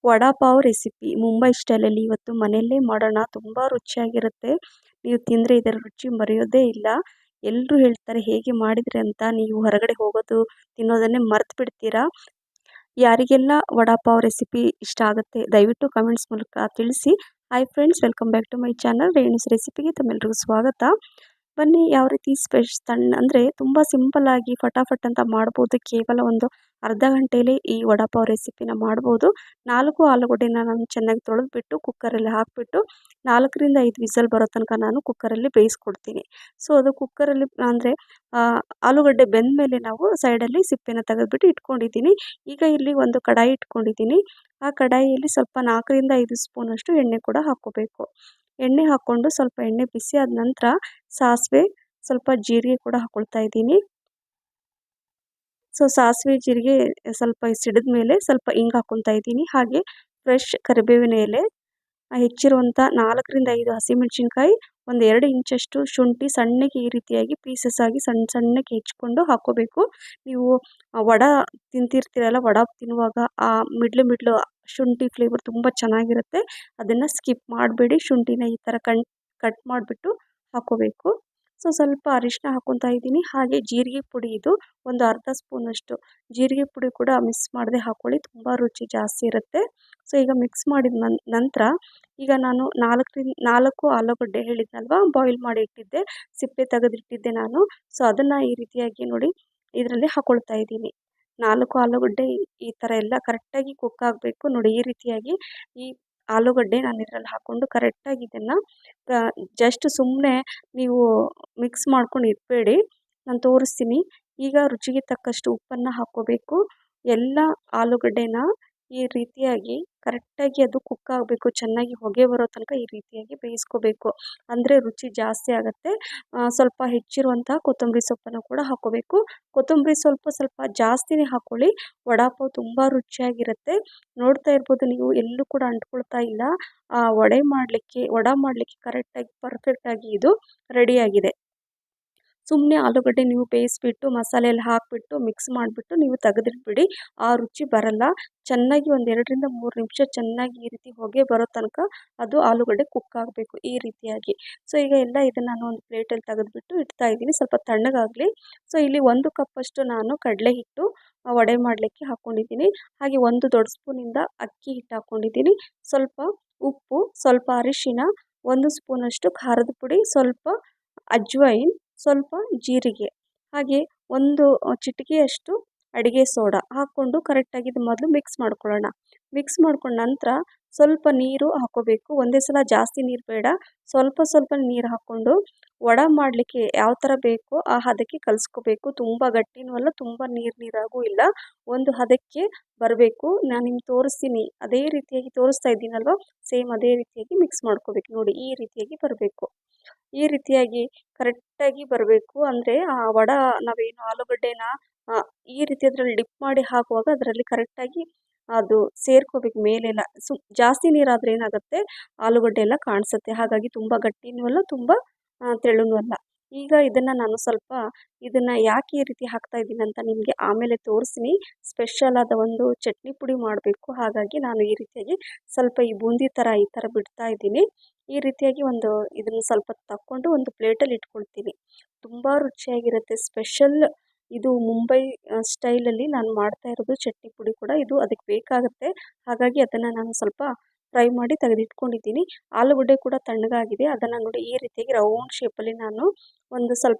Vada pav recipe Mumbai ಸ್ಟೈಲಲ್ಲಿ ಇವತ್ತು ಮನೆಯಲ್ಲೇ ಮಾಡೋಣ. ತುಂಬ ರುಚಿಯಾಗಿರುತ್ತೆ. ನೀವು ತಿಂದರೆ ಇದರ ರುಚಿ ಮರೆಯೋದೇ ಇಲ್ಲ. ಎಲ್ಲರೂ ಹೇಳ್ತಾರೆ ಹೇಗೆ ಮಾಡಿದ್ರಿ ಅಂತ. ನೀವು ಹೊರಗಡೆ ಹೋಗೋದು ತಿನ್ನೋದನ್ನೇ ಮರ್ತು ಬಿಡ್ತೀರಾ. ಯಾರಿಗೆಲ್ಲ ವಡಾ ಪಾವ್ ರೆಸಿಪಿ ಇಷ್ಟ ಆಗುತ್ತೆ ದಯವಿಟ್ಟು ಕಮೆಂಟ್ಸ್ ಮೂಲಕ ತಿಳಿಸಿ. Hi friends, welcome back to my channel Renu's ರೆಸಿಪಿಗೆ ತಮ್ಮೆಲ್ಲರಿಗೂ ಸ್ವಾಗತ. ಬನ್ನಿ ಯಾವ ರೀತಿ ಸಣ್ಣ ಅಂದರೆ ತುಂಬ ಸಿಂಪಲ್ಲಾಗಿ ಫಟಾಫಟ್ ಅಂತ ಮಾಡ್ಬೋದು. ಕೇವಲ ಒಂದು ಅರ್ಧ ಗಂಟೆಯಲ್ಲಿ ಈ ವಡಾ ಪಾವ್ ರೆಸಿಪಿನ ಮಾಡ್ಬೋದು. 4 ಆಲೂಗಡ್ಡೆನ ನಾನು ಚೆನ್ನಾಗಿ ತೊಳೆದ್ಬಿಟ್ಟು ಕುಕ್ಕರಲ್ಲಿ ಹಾಕಿಬಿಟ್ಟು 4ರಿಂದ 5 ವಿಸಲ್ ಬರೋ ತನಕ ನಾನು ಕುಕ್ಕರಲ್ಲಿ ಬೇಯಿಸ್ಕೊಡ್ತೀನಿ. ಸೊ ಅದು ಕುಕ್ಕರಲ್ಲಿ ಅಂದರೆ ಆಲೂಗಡ್ಡೆ ಬೆಂದ ಮೇಲೆ ನಾವು ಸೈಡಲ್ಲಿ ಸಿಪ್ಪೆನ ತೆಗೆದುಬಿಟ್ಟು ಇಟ್ಕೊಂಡಿದ್ದೀನಿ. ಈಗ ಇಲ್ಲಿ ಒಂದು ಕಡಾಯಿ ಇಟ್ಕೊಂಡಿದ್ದೀನಿ. ಆ ಕಡಾಯಿಯಲ್ಲಿ ಸ್ವಲ್ಪ 4ರಿಂದ 5 ಸ್ಪೂನಷ್ಟು ಎಣ್ಣೆ ಕೂಡ ಹಾಕ್ಕೋಬೇಕು. ಎಣ್ಣೆ ಹಾಕ್ಕೊಂಡು ಸ್ವಲ್ಪ ಎಣ್ಣೆ ಬಿಸಿ ಆದ ನಂತರ ಸಾಸಿವೆ, ಸ್ವಲ್ಪ ಜೀರಿಗೆ ಕೂಡ ಹಾಕ್ಕೊಳ್ತಾ ಇದ್ದೀನಿ. ಸೊ ಸಾಸಿವೆ ಜೀರಿಗೆ ಸ್ವಲ್ಪ ಸಿಡಿದ ಮೇಲೆ ಸ್ವಲ್ಪ ಹಿಂಗೆ ಹಾಕ್ಕೊತಾ ಇದ್ದೀನಿ. ಹಾಗೆ ಫ್ರೆಶ್ ಕರಿಬೇವಿನ ಎಲೆ, ಹೆಚ್ಚಿರುವಂಥ 4ರಿಂದ 5 ಹಸಿಮೆಣಸಿನ್ಕಾಯಿ, ಒಂದು 2 ಇಂಚಷ್ಟು ಶುಂಠಿ ಸಣ್ಣಗೆ ಈ ರೀತಿಯಾಗಿ ಪೀಸಸ್ ಆಗಿ ಸಣ್ಣಗೆ ಹೆಚ್ಕೊಂಡು ಹಾಕ್ಕೋಬೇಕು. ನೀವು ವಡಾ ತಿಂತಿರ್ತೀರಲ್ಲ, ವಡಾ ತಿನ್ನುವಾಗ ಆ ಮಿಡ್ಲು ಶುಂಠಿ ಫ್ಲೇವರ್ ತುಂಬ ಚೆನ್ನಾಗಿರುತ್ತೆ. ಅದನ್ನು ಸ್ಕಿಪ್ ಮಾಡಬೇಡಿ. ಶುಂಠಿನ ಈ ಥರ ಕಟ್ ಮಾಡಿಬಿಟ್ಟು ಹಾಕ್ಕೋಬೇಕು. ಸೊ ಸ್ವಲ್ಪ ಅರಿಶಿನ ಹಾಕ್ಕೊತಾ ಇದ್ದೀನಿ. ಹಾಗೆ ಜೀರಿಗೆ ಪುಡಿ, ಇದು ಒಂದು ಅರ್ಧ ಸ್ಪೂನಷ್ಟು ಜೀರಿಗೆ ಪುಡಿ ಕೂಡ ಮಿಕ್ಸ್ ಮಾಡದೆ ಹಾಕ್ಕೊಳ್ಳಿ, ತುಂಬ ರುಚಿ ಜಾಸ್ತಿ ಇರುತ್ತೆ. ಸೊ ಈಗ ಮಿಕ್ಸ್ ಮಾಡಿದ ನಂತರ ಈಗ ನಾನು 4 ಆಲೂಗಡ್ಡೆ ಹೇಳಿದ್ನಲ್ವ, ಬಾಯ್ಲ್ ಮಾಡಿ ಇಟ್ಟಿದ್ದೆ, ಸಿಪ್ಪೆ ತೆಗೆದಿಟ್ಟಿದ್ದೆ ನಾನು. ಸೊ ಅದನ್ನು ಈ ರೀತಿಯಾಗಿ ನೋಡಿ ಇದರಲ್ಲಿ ಹಾಕ್ಕೊಳ್ತಾ ಇದ್ದೀನಿ. 4 ಆಲೂಗಡ್ಡೆ ಈ ಥರ ಎಲ್ಲ ಕರೆಕ್ಟಾಗಿ ಕುಕ್ ಆಗಬೇಕು. ನೋಡಿ ಈ ರೀತಿಯಾಗಿ ಈ ಆಲೂಗಡ್ಡೆ ನಾನು ಇದರಲ್ಲಿ ಹಾಕ್ಕೊಂಡು ಕರೆಕ್ಟಾಗಿ ಇದನ್ನು ಜಸ್ಟ್ ಸುಮ್ಮನೆ ನೀವು ಮಿಕ್ಸ್ ಮಾಡ್ಕೊಂಡು ಇಡಬೇಡಿ, ನಾನು ತೋರಿಸ್ತೀನಿ. ಈಗ ರುಚಿಗೆ ತಕ್ಕಷ್ಟು ಉಪ್ಪನ್ನು ಹಾಕ್ಕೋಬೇಕು. ಎಲ್ಲ ಆಲೂಗಡ್ಡೆನ ಈ ರೀತಿಯಾಗಿ ಕರೆಕ್ಟಾಗಿ ಅದು ಕುಕ್ ಆಗಬೇಕು, ಚೆನ್ನಾಗಿ ಹೊಗೆ ಬರೋ ತನಕ ಈ ರೀತಿಯಾಗಿ ಬೇಯಿಸ್ಕೋಬೇಕು, ಅಂದರೆ ರುಚಿ ಜಾಸ್ತಿ ಆಗುತ್ತೆ. ಸ್ವಲ್ಪ ಹೆಚ್ಚಿರುವಂಥ ಕೊತ್ತಂಬರಿ ಸೊಪ್ಪನ್ನು ಕೂಡ ಹಾಕ್ಕೋಬೇಕು. ಕೊತ್ತಂಬರಿ ಸ್ವಲ್ಪ ಜಾಸ್ತಿನೇ ಹಾಕ್ಕೊಳ್ಳಿ. ವಡಾ ಪಾವ್ ತುಂಬ ರುಚಿಯಾಗಿರುತ್ತೆ. ನೋಡ್ತಾ ಇರ್ಬೋದು ನೀವು, ಎಲ್ಲೂ ಕೂಡ ಅಂಟ್ಕೊಳ್ತಾ ಇಲ್ಲ. ವಡಾ ಮಾಡಲಿಕ್ಕೆ ಕರೆಕ್ಟಾಗಿ ಪರ್ಫೆಕ್ಟಾಗಿ ಇದು ರೆಡಿಯಾಗಿದೆ. ಸುಮ್ಮನೆ ಆಲೂಗಡ್ಡೆ ನೀವು ಬೇಯಿಸ್ಬಿಟ್ಟು ಮಸಾಲೆ ಎಲ್ಲ ಹಾಕಿಬಿಟ್ಟು ಮಿಕ್ಸ್ ಮಾಡಿಬಿಟ್ಟು ನೀವು ತೆಗೆದಿಟ್ಬಿಡಿ, ಆ ರುಚಿ ಬರಲ್ಲ. ಚೆನ್ನಾಗಿ ಒಂದು 2ರಿಂದ 3 ನಿಮಿಷ ಚೆನ್ನಾಗಿ ಈ ರೀತಿ ಹೊಗೆ ಬರೋ ತನಕ ಅದು ಆಲೂಗಡ್ಡೆ ಕುಕ್ ಆಗಬೇಕು ಈ ರೀತಿಯಾಗಿ. ಸೊ ಈಗ ಎಲ್ಲ ಇದನ್ನು ನಾನು ಒಂದು ಪ್ಲೇಟಲ್ಲಿ ತೆಗೆದುಬಿಟ್ಟು ಇಡ್ತಾ ಇದ್ದೀನಿ, ಸ್ವಲ್ಪ ತಣ್ಣಗಾಗಲಿ. ಸೊ ಇಲ್ಲಿ 1 ಕಪ್ಪಷ್ಟು ನಾನು ಕಡಲೆ ಹಿಟ್ಟು ವಡೆ ಮಾಡಲಿಕ್ಕೆ ಹಾಕ್ಕೊಂಡಿದ್ದೀನಿ. ಹಾಗೆ 1 ದೊಡ್ಡ ಸ್ಪೂನಿಂದ ಅಕ್ಕಿ ಹಿಟ್ಟು ಹಾಕ್ಕೊಂಡಿದ್ದೀನಿ. ಸ್ವಲ್ಪ ಉಪ್ಪು, ಸ್ವಲ್ಪ ಅರಿಶಿನ, 1 ಸ್ಪೂನಷ್ಟು ಖಾರದ ಪುಡಿ, ಸ್ವಲ್ಪ ಅಜ್ವೈನ್, ಸ್ವಲ್ಪ ಜೀರಿಗೆ, ಹಾಗೆ 1 ಚಿಟಿಕೆಯಷ್ಟು ಅಡುಗೆ ಸೋಡಾ ಹಾಕ್ಕೊಂಡು ಕರೆಕ್ಟಾಗಿ ಇದು ಮೊದಲು ಮಿಕ್ಸ್ ಮಾಡ್ಕೊಳ್ಳೋಣ. ಮಿಕ್ಸ್ ಮಾಡ್ಕೊಂಡ ನಂತರ ಸ್ವಲ್ಪ ನೀರು ಹಾಕ್ಕೋಬೇಕು. ಒಂದೇ ಸಲ ಜಾಸ್ತಿ ನೀರು ಬೇಡ, ಸ್ವಲ್ಪ ನೀರು ಹಾಕ್ಕೊಂಡು ವಡಾ ಮಾಡಲಿಕ್ಕೆ ಯಾವ ಥರ ಬೇಕೋ ಆ ಹದಕ್ಕೆ ಕಲಿಸ್ಕೋಬೇಕು. ತುಂಬ ಗಟ್ಟಿನೂ ಅಲ್ಲ, ತುಂಬ ನೀರಾಗೂ ಇಲ್ಲ, ಒಂದು ಹದಕ್ಕೆ ಬರಬೇಕು. ನಾನು ನಿಮ್ಗೆ ತೋರಿಸ್ತೀನಿ, ಅದೇ ರೀತಿಯಾಗಿ ತೋರಿಸ್ತಾ ಇದ್ದೀನಲ್ವ, ಸೇಮ್ ಅದೇ ರೀತಿಯಾಗಿ ಮಿಕ್ಸ್ ಮಾಡ್ಕೋಬೇಕು. ನೋಡಿ ಈ ರೀತಿಯಾಗಿ ಬರಬೇಕು. ಈ ರೀತಿಯಾಗಿ ಕರೆಕ್ಟಾಗಿ ಬರಬೇಕು. ಅಂದರೆ ಆ ವಡಾ ನಾವೇನು ಆಲೂಗಡ್ಡೆನ ಈ ರೀತಿ ಅದರಲ್ಲಿ ಡಿಪ್ ಮಾಡಿ ಹಾಕುವಾಗ ಅದರಲ್ಲಿ ಕರೆಕ್ಟಾಗಿ ಅದು ಸೇರ್ಕೋಬೇಕು ಮೇಲೆಲ್ಲ. ಜಾಸ್ತಿ ನೀರಾದರೆ ಏನಾಗುತ್ತೆ, ಆಲೂಗಡ್ಡೆ ಎಲ್ಲ ಕಾಣಿಸುತ್ತೆ. ಹಾಗಾಗಿ ತುಂಬ ಗಟ್ಟಿನೂ ಅಲ್ಲ, ತುಂಬ ತೆಳುನೂ ಅಲ್ಲ. ಈಗ ಇದನ್ನು ನಾನು ಸ್ವಲ್ಪ ಇದನ್ನು ಯಾಕೆ ಈ ರೀತಿ ಹಾಕ್ತಾ ಇದ್ದೀನಿ ಅಂತ ನಿಮಗೆ ಆಮೇಲೆ ತೋರಿಸ್ತೀನಿ. ಸ್ಪೆಷಲ್ ಆದ ಒಂದು ಚಟ್ನಿ ಪುಡಿ ಮಾಡಬೇಕು, ಹಾಗಾಗಿ ನಾನು ಈ ರೀತಿಯಾಗಿ ಸ್ವಲ್ಪ ಈ ಬೂಂದಿ ಥರ ಈ ಥರ ಬಿಡ್ತಾ ಇದ್ದೀನಿ. ಈ ರೀತಿಯಾಗಿ ಇದನ್ನು ಸ್ವಲ್ಪ ತಕ್ಕೊಂಡು ಒಂದು ಪ್ಲೇಟಲ್ಲಿ ಇಟ್ಕೊಳ್ತೀನಿ. ತುಂಬ ರುಚಿಯಾಗಿರುತ್ತೆ. ಸ್ಪೆಷಲ್ ಇದು ಮುಂಬೈ ಸ್ಟೈಲಲ್ಲಿ ನಾನು ಮಾಡ್ತಾ ಇರೋದು ಚಟ್ನಿ ಪುಡಿ ಕೂಡ ಇದು ಅದಕ್ಕೆ ಬೇಕಾಗುತ್ತೆ. ಹಾಗಾಗಿ ಅದನ್ನು ನಾನು ಸ್ವಲ್ಪ ಫ್ರೈ ಮಾಡಿ ತೆಗೆದಿಟ್ಕೊಂಡಿದ್ದೀನಿ. ಆಲೂಗಡ್ಡೆ ಕೂಡ ತಣ್ಣಗಾಗಿದೆ. ಅದನ್ನು ನೋಡಿ ಈ ರೀತಿಯಾಗಿ ರೌಂಡ್ ಶೇಪಲ್ಲಿ ನಾನು ಒಂದು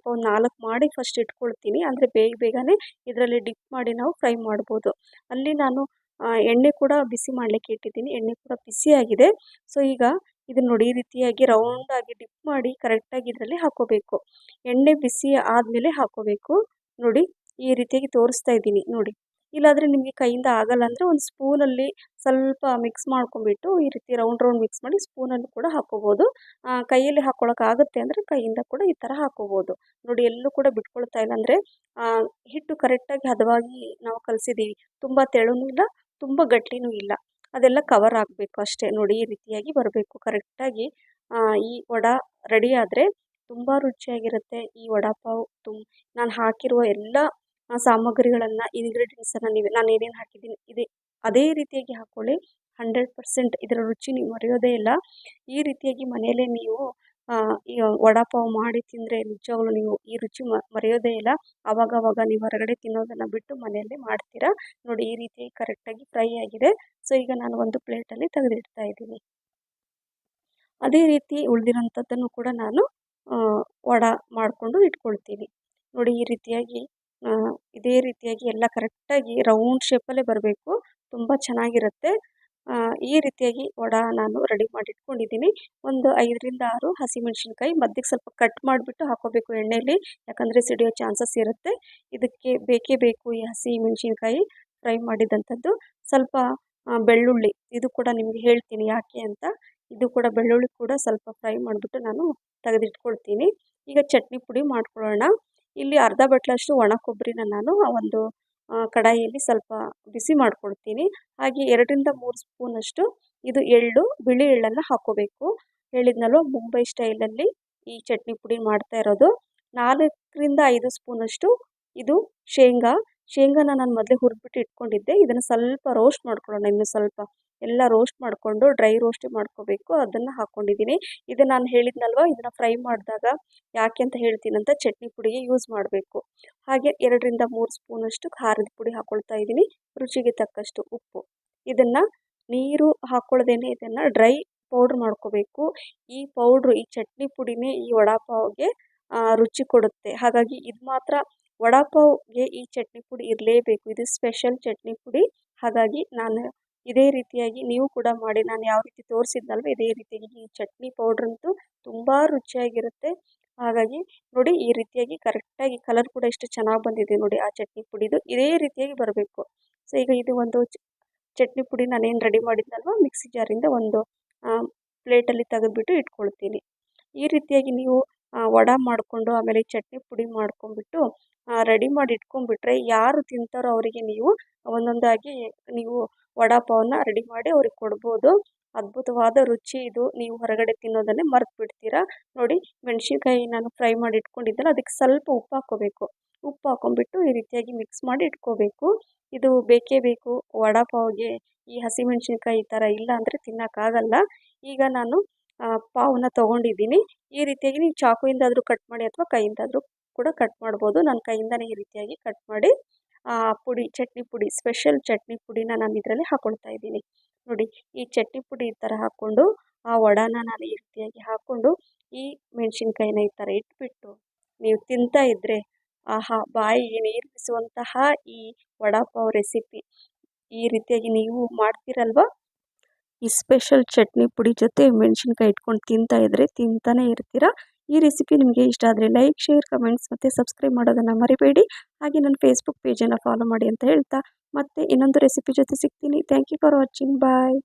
4 ಮಾಡಿ ಫಸ್ಟ್ ಇಟ್ಕೊಳ್ತೀನಿ. ಅಂದರೆ ಬೇಗನೆ ಇದರಲ್ಲಿ ಡಿಪ್ ಮಾಡಿ ನಾವು ಫ್ರೈ ಮಾಡ್ಬೋದು. ಅಲ್ಲಿ ನಾನು ಎಣ್ಣೆ ಕೂಡ ಬಿಸಿ ಮಾಡಲಿಕ್ಕೆ ಇಟ್ಟಿದ್ದೀನಿ. ಎಣ್ಣೆ ಕೂಡ ಬಿಸಿಯಾಗಿದೆ. ಸೊ ಈಗ ಇದನ್ನು ನೋಡಿ ಈ ರೀತಿಯಾಗಿ ರೌಂಡಾಗಿ ಡಿಪ್ ಮಾಡಿ ಕರೆಕ್ಟಾಗಿ ಇದರಲ್ಲಿ ಹಾಕ್ಕೋಬೇಕು. ಎಣ್ಣೆ ಬಿಸಿ ಆದಮೇಲೆ ಹಾಕ್ಕೋಬೇಕು. ನೋಡಿ ಈ ರೀತಿಯಾಗಿ ತೋರಿಸ್ತಾ ಇದ್ದೀನಿ ನೋಡಿ. ಇಲ್ಲಾಂದರೆ ನಿಮಗೆ ಕೈಯಿಂದ ಆಗಲ್ಲ ಅಂದರೆ ಒಂದು ಸ್ಪೂನಲ್ಲಿ ಸ್ವಲ್ಪ ಮಿಕ್ಸ್ ಮಾಡ್ಕೊಂಬಿಟ್ಟು ಈ ರೀತಿ ರೌಂಡ್ ಮಿಕ್ಸ್ ಮಾಡಿ ಸ್ಪೂನಲ್ಲಿ ಕೂಡ ಹಾಕ್ಕೋಬೋದು. ಕೈಯಲ್ಲಿ ಹಾಕ್ಕೊಳ್ಳೋಕ್ಕಾಗುತ್ತೆ ಅಂದರೆ ಕೈಯಿಂದ ಕೂಡ ಈ ಥರ ಹಾಕ್ಕೋಬೋದು. ನೋಡಿ ಎಲ್ಲೂ ಕೂಡ ಬಿಟ್ಕೊಳ್ತಾ ಇಲ್ಲ. ಅಂದರೆ ಹಿಟ್ಟು ಕರೆಕ್ಟಾಗಿ ಹದವಾಗಿ ನಾವು ಕಲಸಿದ್ದೀವಿ. ತುಂಬ ತೆಳುನೂ ಇಲ್ಲ, ತುಂಬ ಗಟ್ಟಿನೂ ಇಲ್ಲ, ಅದೆಲ್ಲ ಕವರ್ ಆಗಬೇಕು ಅಷ್ಟೇ. ನೋಡಿ ಈ ರೀತಿಯಾಗಿ ಬರಬೇಕು ಕರೆಕ್ಟಾಗಿ. ಈ ವಡಾ ರೆಡಿ ಆದರೆ ತುಂಬ ರುಚಿಯಾಗಿರುತ್ತೆ. ಈ ವಡಾ ಪಾವ್ ನಾನು ಹಾಕಿರುವ ಎಲ್ಲ ಸಾಮಗ್ರಿಗಳನ್ನು, ಇಂಗ್ರೀಡಿಯೆಂಟ್ಸನ್ನು ನಾನು ಏನೇನು ಹಾಕಿದ್ದೀನಿ ಅದೇ ರೀತಿಯಾಗಿ ಹಾಕ್ಕೊಳ್ಳಿ. 100% ಇದರ ರುಚಿ ನೀವು ಮರೆಯೋದೇ ಇಲ್ಲ. ಈ ರೀತಿಯಾಗಿ ಮನೆಯಲ್ಲೇ ನೀವು ಈ ವಡಾಪಾವ್ ಮಾಡಿ ತಿಂದರೆ ನಿಜವಾಗ್ಲೂ ನೀವು ಈ ರುಚಿ ಮರೆಯೋದೇ ಇಲ್ಲ. ಆವಾಗವಾಗ ನೀವು ಹೊರಗಡೆ ತಿನ್ನೋದನ್ನು ಬಿಟ್ಟು ಮನೆಯಲ್ಲೇ ಮಾಡ್ತೀರಾ. ನೋಡಿ ಈ ರೀತಿ ಕರೆಕ್ಟಾಗಿ ಫ್ರೈ ಆಗಿದೆ. ಸೊ ಈಗ ನಾನು ಒಂದು ಪ್ಲೇಟಲ್ಲಿ ತೆಗೆದಿಡ್ತಾ ಇದ್ದೀನಿ. ಅದೇ ರೀತಿ ಉಳಿದಿರೋಂಥದ್ದನ್ನು ಕೂಡ ನಾನು ವಡೆ ಮಾಡಿಕೊಂಡು ಇಟ್ಕೊಳ್ತೀನಿ. ನೋಡಿ ಈ ರೀತಿಯಾಗಿ ಇದೇ ರೀತಿಯಾಗಿ ಎಲ್ಲ ಕರೆಕ್ಟಾಗಿ ರೌಂಡ್ ಶೇಪಲ್ಲೇ ಬರಬೇಕು. ತುಂಬ ಚೆನ್ನಾಗಿರುತ್ತೆ. ಈ ರೀತಿಯಾಗಿ ವಡೆ ನಾನು ರೆಡಿ ಮಾಡಿ ಇಟ್ಕೊಂಡಿದ್ದೀನಿ. ಒಂದು 5ರಿಂದ 6 ಹಸಿಮೆಣಸಿನ್ಕಾಯಿ ಮಧ್ಯಕ್ಕೆ ಸ್ವಲ್ಪ ಕಟ್ ಮಾಡಿಬಿಟ್ಟು ಹಾಕ್ಕೋಬೇಕು ಎಣ್ಣೆಯಲ್ಲಿ. ಯಾಕಂದರೆ ಸಿಡಿಯೋ ಚಾನ್ಸಸ್ ಇರುತ್ತೆ. ಇದಕ್ಕೆ ಬೇಕೇ ಬೇಕು ಈ ಹಸಿಮೆಣಸಿನ್ಕಾಯಿ ಫ್ರೈ ಮಾಡಿದಂಥದ್ದು. ಸ್ವಲ್ಪ ಬೆಳ್ಳುಳ್ಳಿ, ಇದು ಕೂಡ ನಿಮಗೆ ಹೇಳ್ತೀನಿ ಯಾಕೆ ಅಂತ. ಇದು ಕೂಡ ಬೆಳ್ಳುಳ್ಳಿ ಕೂಡ ಸ್ವಲ್ಪ ಫ್ರೈ ಮಾಡಿಬಿಟ್ಟು ನಾನು ತೆಗೆದಿಟ್ಕೊಳ್ತೀನಿ. ಈಗ ಚಟ್ನಿ ಪುಡಿ ಮಾಡ್ಕೊಳ್ಳೋಣ. ಇಲ್ಲಿ ಅರ್ಧ ಬಟ್ಲಷ್ಟು ಒಣ ಕೊಬ್ಬರಿನ ನಾನು ಒಂದು ಕಡಾಯಿಯಲ್ಲಿ ಸ್ವಲ್ಪ ಬಿಸಿ ಮಾಡ್ಕೊಳ್ತೀನಿ. ಹಾಗೆ 2ರಿಂದ 3 ಸ್ಪೂನಷ್ಟು ಇದು ಎಳ್ಳು, ಬಿಳಿ ಎಳ್ಳನ್ನು ಹಾಕ್ಕೋಬೇಕು. ಹೇಳಿದ್ನಲ್ವ ಮುಂಬೈ ಸ್ಟೈಲಲ್ಲಿ ಈ ಚಟ್ನಿ ಪುಡಿ ಮಾಡ್ತಾ ಇರೋದು. 4ರಿಂದ 5 ಸ್ಪೂನಷ್ಟು ಇದು ಶೇಂಗಾನ ನಾನು ಮೊದಲೇ ಹುರಿದ್ಬಿಟ್ಟು ಇಟ್ಕೊಂಡಿದ್ದೆ. ಇದನ್ನು ಸ್ವಲ್ಪ ರೋಸ್ಟ್ ಮಾಡ್ಕೊಳ್ಳೋಣ. ಇನ್ನು ಸ್ವಲ್ಪ ಎಲ್ಲ ರೋಸ್ಟ್ ಮಾಡಿಕೊಂಡು ಡ್ರೈ ರೋಸ್ಟೇ ಮಾಡ್ಕೋಬೇಕು. ಅದನ್ನು ಹಾಕ್ಕೊಂಡಿದ್ದೀನಿ. ಇದು ನಾನು ಹೇಳಿದ್ನಲ್ವ, ಇದನ್ನು ಫ್ರೈ ಮಾಡಿದಾಗ ಯಾಕೆ ಅಂತ ಹೇಳ್ತೀನಂತ, ಚಟ್ನಿ ಪುಡಿಗೆ ಯೂಸ್ ಮಾಡಬೇಕು. ಹಾಗೆ 2ರಿಂದ 3 ಸ್ಪೂನಷ್ಟು ಖಾರದ ಪುಡಿ ಹಾಕ್ಕೊಳ್ತಾ ಇದ್ದೀನಿ. ರುಚಿಗೆ ತಕ್ಕಷ್ಟು ಉಪ್ಪು. ಇದನ್ನು ನೀರು ಹಾಕ್ಕೊಳ್ದೇನೆ ಇದನ್ನು ಡ್ರೈ ಪೌಡ್ರ್ ಮಾಡ್ಕೋಬೇಕು. ಈ ಪೌಡ್ರು, ಈ ಚಟ್ನಿ ಪುಡಿನೇ ಈ ವಡಾಪಾವ್ಗೆ ರುಚಿ ಕೊಡುತ್ತೆ. ಹಾಗಾಗಿ ಇದು ಮಾತ್ರ ವಡಾಪಾವ್ಗೆ ಈ ಚಟ್ನಿ ಪುಡಿ ಇರಲೇಬೇಕು. ಇದು ಸ್ಪೆಷಲ್ ಚಟ್ನಿ ಪುಡಿ. ಹಾಗಾಗಿ ನಾನು ಇದೇ ರೀತಿಯಾಗಿ ನೀವು ಕೂಡ ಮಾಡಿ. ನಾನು ಯಾವ ರೀತಿ ತೋರಿಸಿದ್ನಲ್ವ ಇದೇ ರೀತಿಯಾಗಿ ಈ ಚಟ್ನಿ ಪೌಡ್ರಂತೂ ತುಂಬ ರುಚಿಯಾಗಿರುತ್ತೆ. ಹಾಗಾಗಿ ನೋಡಿ ಈ ರೀತಿಯಾಗಿ ಕರೆಕ್ಟಾಗಿ ಕಲರ್ ಕೂಡ ಎಷ್ಟು ಚೆನ್ನಾಗಿ ಬಂದಿದೆ ನೋಡಿ ಆ ಚಟ್ನಿ ಪುಡಿದು. ಇದೇ ರೀತಿಯಾಗಿ ಬರಬೇಕು. ಸೊ ಈಗ ಇದು ಒಂದು ಚಟ್ನಿ ಪುಡಿ ನಾನೇನು ರೆಡಿ ಮಾಡಿದ್ನಲ್ವ ಮಿಕ್ಸಿ ಜಾರಿಂದ ಒಂದು ಪ್ಲೇಟಲ್ಲಿ ತೆಗೆದುಬಿಟ್ಟು ಇಟ್ಕೊಳ್ತೀನಿ. ಈ ರೀತಿಯಾಗಿ ನೀವು ವಡೆ ಮಾಡಿಕೊಂಡು ಆಮೇಲೆ ಚಟ್ನಿ ಪುಡಿ ಮಾಡ್ಕೊಂಡ್ಬಿಟ್ಟು ರೆಡಿ ಮಾಡಿ ಇಟ್ಕೊಂಡ್ಬಿಟ್ರೆ ಯಾರು ತಿಂತಾರೋ ಅವರಿಗೆ ನೀವು ಒಂದೊಂದಾಗಿ ನೀವು ವಡಾಪಾವನ್ನ ರೆಡಿ ಮಾಡಿ ಅವ್ರಿಗೆ ಕೊಡ್ಬೋದು. ಅದ್ಭುತವಾದ ರುಚಿ ಇದು. ನೀವು ಹೊರಗಡೆ ತಿನ್ನೋದನ್ನೇ ಮರೆತು ಬಿಡ್ತೀರಾ. ನೋಡಿ ಮೆಣಸಿನ್ಕಾಯಿ ನಾನು ಫ್ರೈ ಮಾಡಿ ಇಟ್ಕೊಂಡಿದ್ದೆನಲ್ಲ, ಅದಕ್ಕೆ ಸ್ವಲ್ಪ ಉಪ್ಪು ಹಾಕ್ಕೋಬೇಕು. ಉಪ್ಪು ಹಾಕ್ಕೊಂಬಿಟ್ಟು ಈ ರೀತಿಯಾಗಿ ಮಿಕ್ಸ್ ಮಾಡಿ ಇಟ್ಕೋಬೇಕು. ಇದು ಬೇಕೇ ಬೇಕು ವಡಾಪಾವ್ಗೆ. ಈ ಹಸಿಮೆಣಸಿನ್ಕಾಯಿ ಈ ಥರ ಇಲ್ಲ ಅಂದರೆ ತಿನ್ನೋಕ್ಕಾಗಲ್ಲ. ಈಗ ನಾನು ಪಾವನ್ನ ತೊಗೊಂಡಿದ್ದೀನಿ. ಈ ರೀತಿಯಾಗಿ ನೀವು ಚಾಕುಯಿಂದಾದರೂ ಕಟ್ ಮಾಡಿ ಅಥವಾ ಕೈಯಿಂದಾದರೂ ಕೂಡ ಕಟ್ ಮಾಡ್ಬೋದು. ನಾನು ಕೈಯಿಂದನೇ ಈ ರೀತಿಯಾಗಿ ಕಟ್ ಮಾಡಿ ಪುಡಿ, ಚಟ್ನಿ ಪುಡಿ, ಸ್ಪೆಷಲ್ ಚಟ್ನಿ ಪುಡಿನ ನಾನು ಇದರಲ್ಲಿ ಹಾಕ್ಕೊಳ್ತಾ ಇದ್ದೀನಿ. ನೋಡಿ ಈ ಚಟ್ನಿ ಪುಡಿ ಈ ಥರ ಹಾಕ್ಕೊಂಡು ಆ ವಡೆನ ನಾನು ಈ ರೀತಿಯಾಗಿ ಹಾಕ್ಕೊಂಡು ಈ ಮೆಣಸಿನ್ಕಾಯಿನ ಈ ಥರ ಇಟ್ಬಿಟ್ಟು ನೀವು ತಿಂತಾ ಇದ್ದರೆ ಆಹಾ, ಬಾಯಿಗೆ ನೀರಿಸುವಂತಹ ಈ ವಡಾಪಾವ್ ರೆಸಿಪಿ ಈ ರೀತಿಯಾಗಿ ನೀವು ಮಾಡ್ತೀರಲ್ವ, ಈ ಸ್ಪೆಷಲ್ ಚಟ್ನಿ ಪುಡಿ ಜೊತೆ ಮೆಣಸಿನ್ಕಾಯಿ ಇಟ್ಕೊಂಡು ತಿಂತಾ ಇದ್ದರೆ ತಿಂತಾನೇ ಇರ್ತೀರಾ. ಈ ರೆಸಿಪಿ ನಿಮಗೆ ಇಷ್ಟ ಆದರೆ ಲೈಕ್, ಶೇರ್, ಕಮೆಂಟ್ಸ್ ಮತ್ತು ಸಬ್ಸ್ಕ್ರೈಬ್ ಮಾಡೋದನ್ನು ಮರಿಬೇಡಿ. ಹಾಗೆ ನನ್ನ ಫೇಸ್ಬುಕ್ ಪೇಜನ್ನು ಫಾಲೋ ಮಾಡಿ ಅಂತ ಹೇಳ್ತಾ ಮತ್ತೆ ಇನ್ನೊಂದು ರೆಸಿಪಿ ಜೊತೆ ಸಿಗ್ತೀನಿ. Thank you for watching. Bye.